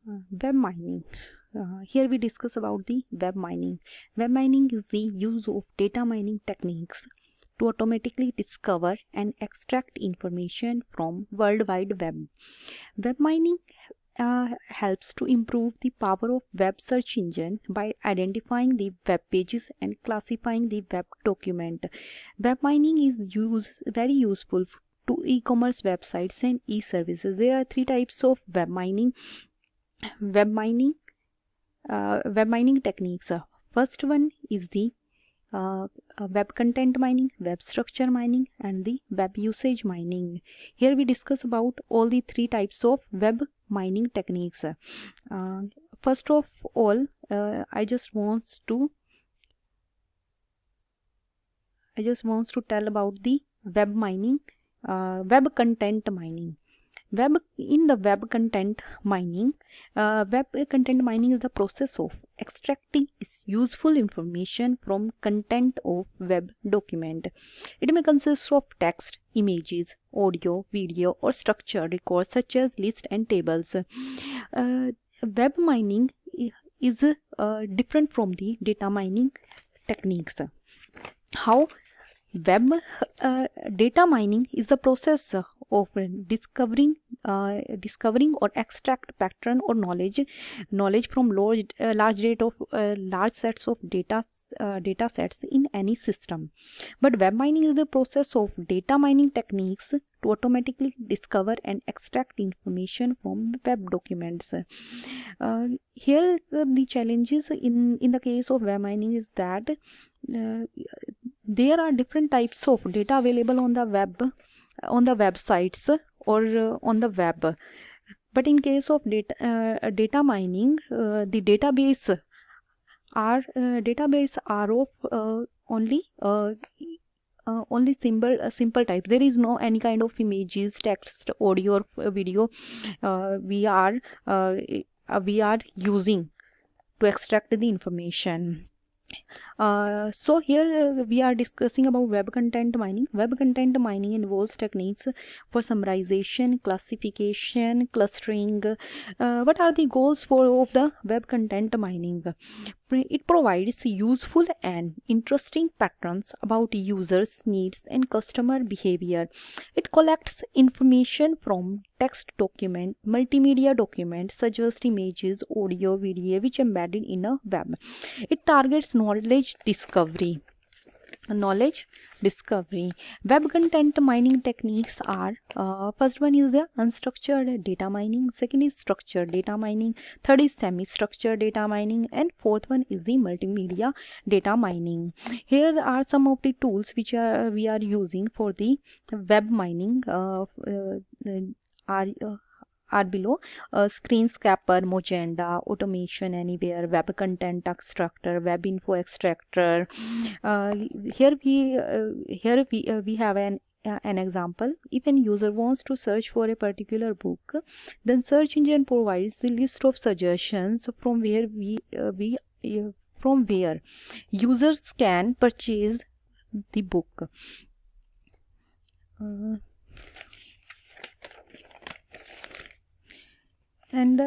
Web mining. Here we discuss about the web mining. Web mining is the use of data mining techniques to automatically discover and extract information from World Wide Web. Web mining helps to improve the power of web search engine by identifying the web pages and classifying the web document. Web mining is very useful to e-commerce websites and e-services. There are three types of web mining. Web mining techniques. First one is the web content mining, web structure mining, and the web usage mining. Here we discuss about all the three types of web mining techniques. First of all, I just wants to tell about the web mining, web content mining. Web content mining, web content mining is the process of extracting useful information from content of web document. It may consist of text, images, audio, video, or structured records such as lists and tables. Web mining is different from the data mining techniques. How? Web data mining is the process of discovering or extract pattern or knowledge from large sets of data sets in any system. But web mining is the process of data mining techniques to automatically discover and extract information from web documents. Here the challenges in the case of web mining is that there are different types of data available on the web, on the websites or on the web. But in case of data mining, the database are of only simple type. There is no any kind of images, text, audio, or video we are using to extract the information. So here we are discussing about web content mining. Web content mining involves techniques for summarization, classification, clustering. What are the goals of the web content mining? It provides useful and interesting patterns about users' needs and customer behavior. It collects information from text document, multimedia documents such as images, audio, video, which embedded in a web. It targets knowledge discovery. Web content mining techniques are first one is the unstructured data mining, second is structured data mining, third is semi-structured data mining, and fourth one is the multimedia data mining. Here are some of the tools which we are using for the web mining. Are below: Screenscraper, Mojanda, Automation Anywhere, Web Content Extractor, Web Info Extractor. Here we have an example. If an user wants to search for a particular book, then search engine provides the list of suggestions from where users can purchase the book. And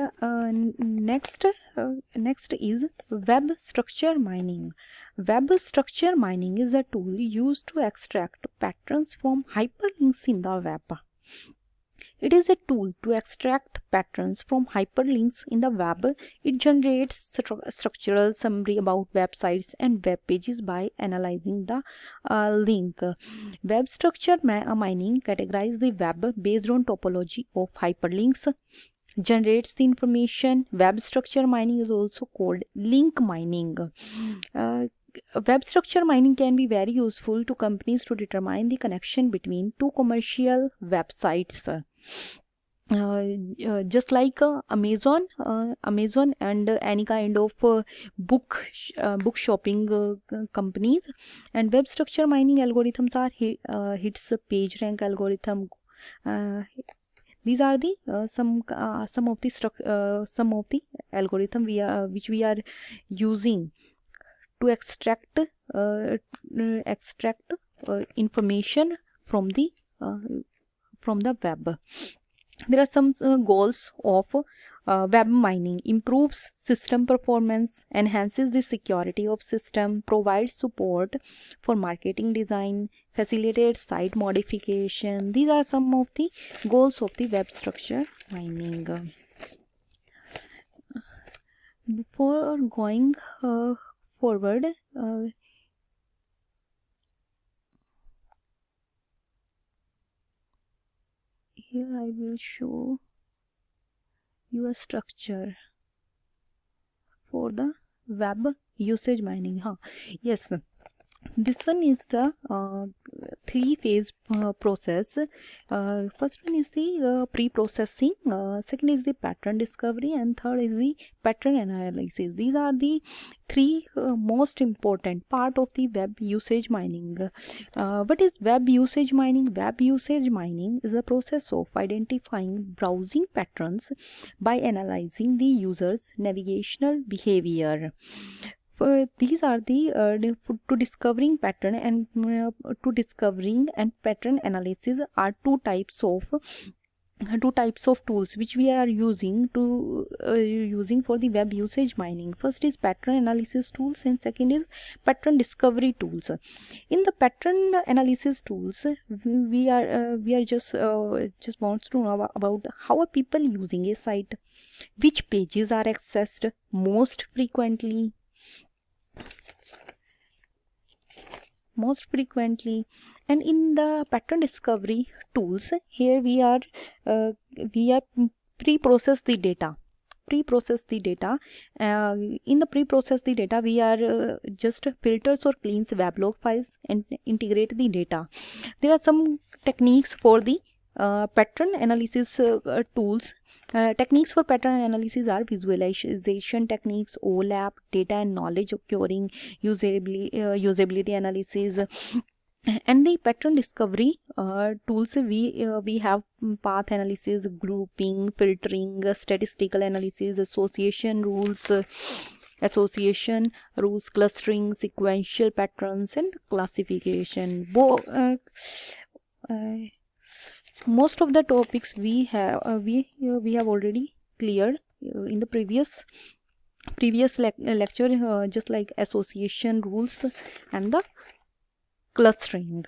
next is web structure mining. Web structure mining is a tool used to extract patterns from hyperlinks in the web. It is a tool to extract patterns from hyperlinks in the web. It generates structural summary about websites and web pages by analyzing the link. Web structure mining categorizes the web based on topology of hyperlinks, generates the information. Web structure mining is also called link mining. Web structure mining can be very useful to companies to determine the connection between two commercial websites. Just like Amazon and any kind of book shopping companies. And web structure mining algorithms are hits page rank algorithm. These are the some of the algorithm which we are using to extract information from the web. There are some goals of web mining improves system performance, enhances the security of system, provides support for marketing design, facilitates site modification. These are some of the goals of the web structure mining. Before going forward, here I will show you a structure for the web usage mining. Yes, this one is the three-phase process. First one is the pre-processing, second is the pattern discovery, and third is the pattern analysis. These are the three most important part of the web usage mining. What is web usage mining? Web usage mining is the process of identifying browsing patterns by analyzing the user's navigational behavior. These are the to discovering pattern and to discovering and pattern analysis are two types of tools which we are using to using for the web usage mining. First is pattern analysis tools and second is pattern discovery tools. In the pattern analysis tools, we are just wants to know about how are people using a site, which pages are accessed most frequently, and in the pattern discovery tools, here we are pre-process the data. In the pre-process the data, we are just filters or cleans weblog files and integrate the data. There are some techniques for the pattern analysis tools. Techniques for pattern analysis are visualization techniques, OLAP, data and knowledge occurring, usability analysis, and the pattern discovery tools. We have path analysis, grouping, filtering, statistical analysis, association rules, clustering, sequential patterns, and classification. Most of the topics we have already cleared in the previous lecture, just like association rules and the clustering.